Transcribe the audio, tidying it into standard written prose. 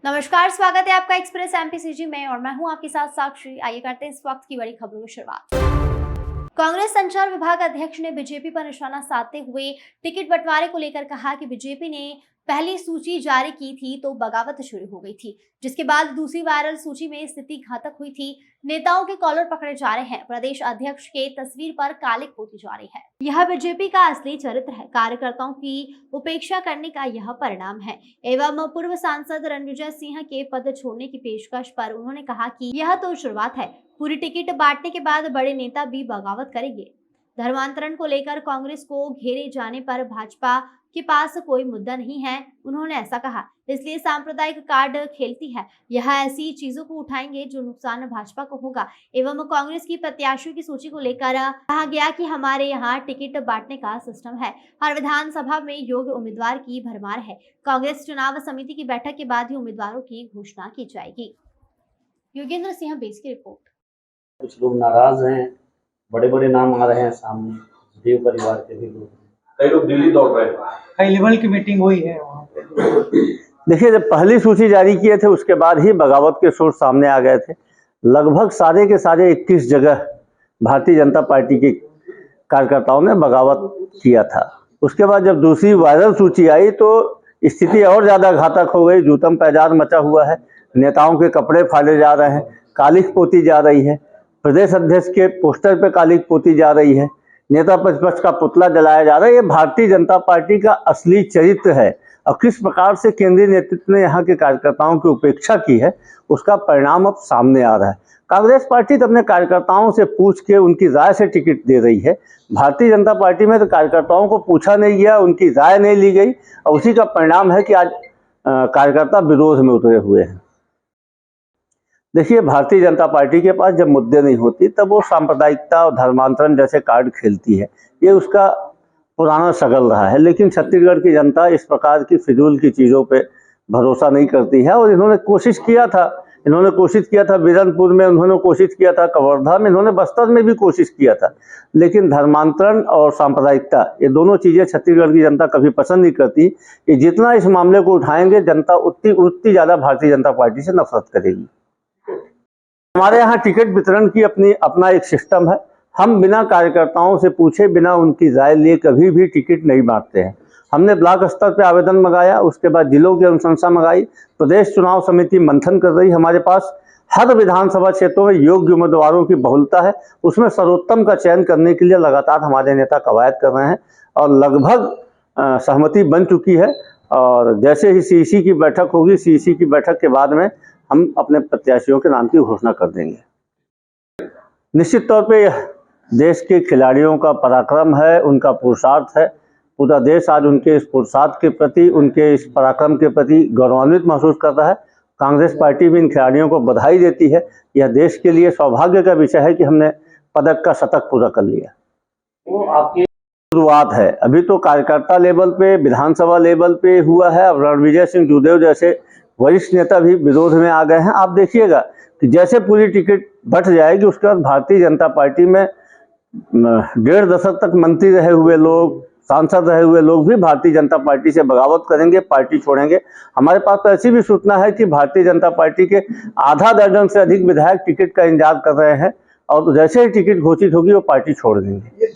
नमस्कार, स्वागत है आपका एक्सप्रेस एमपीसीजी में और मैं हूं आपके साथ साक्षी। आइए करते हैं इस वक्त की बड़ी खबरों की शुरुआत। कांग्रेस संचार विभाग अध्यक्ष ने बीजेपी पर निशाना साधते हुए टिकट बंटवारे को लेकर कहा कि बीजेपी ने पहली सूची जारी की थी तो बगावत शुरू हो गई थी, जिसके बाद दूसरी वायरल सूची में स्थिति घातक हुई थी। नेताओं के कॉलर पकड़े जा रहे हैं, प्रदेश अध्यक्ष के तस्वीर पर कालिक पोती जा रही है। यह बीजेपी का असली चरित्र है। कार्यकर्ताओं की उपेक्षा करने का यह परिणाम है। एवं पूर्व सांसद रणविजय सिंह के पद छोड़ने की पेशकश पर उन्होंने कहा कि यह तो शुरुआत है, पूरी टिकट बांटने के बाद बड़े नेता भी बगावत करेंगे। धर्मांतरण को लेकर कांग्रेस को घेरे जाने पर भाजपा के पास कोई मुद्दा नहीं है, उन्होंने ऐसा कहा। इसलिए सांप्रदायिक कार्ड खेलती है। यह ऐसी चीजों को उठाएंगे जो नुकसान भाजपा को होगा। एवं कांग्रेस की प्रत्याशियों की सूची को लेकर कहा गया कि हमारे यहाँ टिकट बांटने का सिस्टम है। हर विधानसभा में योग्य उम्मीदवार की भरमार है। कांग्रेस चुनाव समिति की बैठक के बाद ही उम्मीदवारों की घोषणा की जाएगी। योगेंद्र सिंह बेस की रिपोर्ट। कुछ लोग नाराज हैं, बड़े बड़े नाम आ रहे हैं सामने, देव परिवार के भी लोग, कई लोग दिल्ली दौड़ रहे हैं, हाई लेवल की मीटिंग हुई है वहाँ पे। देखिए, जब पहली सूची जारी किए थे उसके बाद ही बगावत के सोर्स सामने आ गए थे। लगभग सारे के सारे 21 जगह भारतीय जनता पार्टी के कार्यकर्ताओं ने बगावत किया था। उसके बाद जब दूसरी वायरल सूची आई तो स्थिति और ज़्यादा घातक हो गई। जूतम पैजार मचा हुआ है, नेताओं के कपड़े फाड़े जा रहे हैं, कालिख पोती जा रही है, प्रदेश अध्यक्ष के पोस्टर पे कालिख पोती जा रही है, नेता प्रतिपक्ष का पुतला जलाया जा रहा है। ये भारतीय जनता पार्टी का असली चरित्र है और किस प्रकार से केंद्रीय नेतृत्व ने यहाँ के कार्यकर्ताओं की उपेक्षा की है उसका परिणाम अब सामने आ रहा है। कांग्रेस पार्टी तो अपने कार्यकर्ताओं से पूछ के उनकी राय से टिकट दे रही है। भारतीय जनता पार्टी में तो कार्यकर्ताओं को पूछा नहीं गया, उनकी राय नहीं ली गई और उसी का परिणाम है कि आज कार्यकर्ता विरोध में उतरे हुए हैं। देखिए, भारतीय जनता पार्टी के पास जब मुद्दे नहीं होती तब वो सांप्रदायिकता और धर्मांतरण जैसे कार्ड खेलती है। ये उसका पुराना शगल रहा है। लेकिन छत्तीसगढ़ की जनता इस प्रकार की फिजूल की चीज़ों पे भरोसा नहीं करती है और इन्होंने कोशिश किया था बिरनपुर में, उन्होंने कोशिश किया था कवर्धा में, इन्होंने बस्तर में भी कोशिश किया था। लेकिन धर्मांतरण और सांप्रदायिकता ये दोनों चीज़ें छत्तीसगढ़ की जनता कभी पसंद नहीं करती। कि जितना इस मामले को उठाएंगे जनता उतनी ज़्यादा भारतीय जनता पार्टी से नफरत करेगी। हमारे यहाँ टिकट वितरण की अपना एक सिस्टम है। हम बिना कार्यकर्ताओं से पूछे, बिना उनकी राय लिए कभी भी टिकट नहीं बांटते हैं। हमने ब्लॉक स्तर पे आवेदन मंगाया, उसके बाद जिलों की अनुशंसा मंगाई, प्रदेश चुनाव समिति मंथन कर रही। हमारे पास हर विधानसभा क्षेत्रों में योग्य उम्मीदवारों की बहुलता है, उसमें सर्वोत्तम का चयन करने के लिए लगातार हमारे नेता कवायद कर रहे हैं और लगभग सहमति बन चुकी है। और जैसे ही सीईसी की बैठक होगी, सीईसी की बैठक के बाद में हम अपने प्रत्याशियों के नाम की घोषणा कर देंगे। निश्चित तौर पे यह देश के खिलाड़ियों का पराक्रम है, उनका पुरुषार्थ है। पूरा देश आज उनके इस पुरुषार्थ के प्रति, उनके इस पराक्रम के प्रति गौरवान्वित महसूस कर रहा है। कांग्रेस पार्टी भी इन खिलाड़ियों को बधाई देती है। यह देश के लिए सौभाग्य का विषय है कि हमने पदक का शतक पूरा कर लिया। वो आपकी शुरुआत है, अभी तो कार्यकर्ता लेवल पे, विधानसभा लेवल पे हुआ है। अब रणविजय सिंह जूदेव जैसे वरिष्ठ नेता भी विरोध में आ गए हैं। आप देखिएगा कि जैसे पूरी टिकट बंट जाएगी उसके बाद भारतीय जनता पार्टी में 1.5 दशक तक मंत्री रहे हुए लोग, सांसद रहे हुए लोग भी भारतीय जनता पार्टी से बगावत करेंगे, पार्टी छोड़ेंगे। हमारे पास तो ऐसी भी सूचना है कि भारतीय जनता पार्टी के आधा दर्जन से अधिक विधायक टिकट का इंतजार कर रहे हैं और जैसे ही टिकट घोषित होगी वो पार्टी छोड़ देंगे।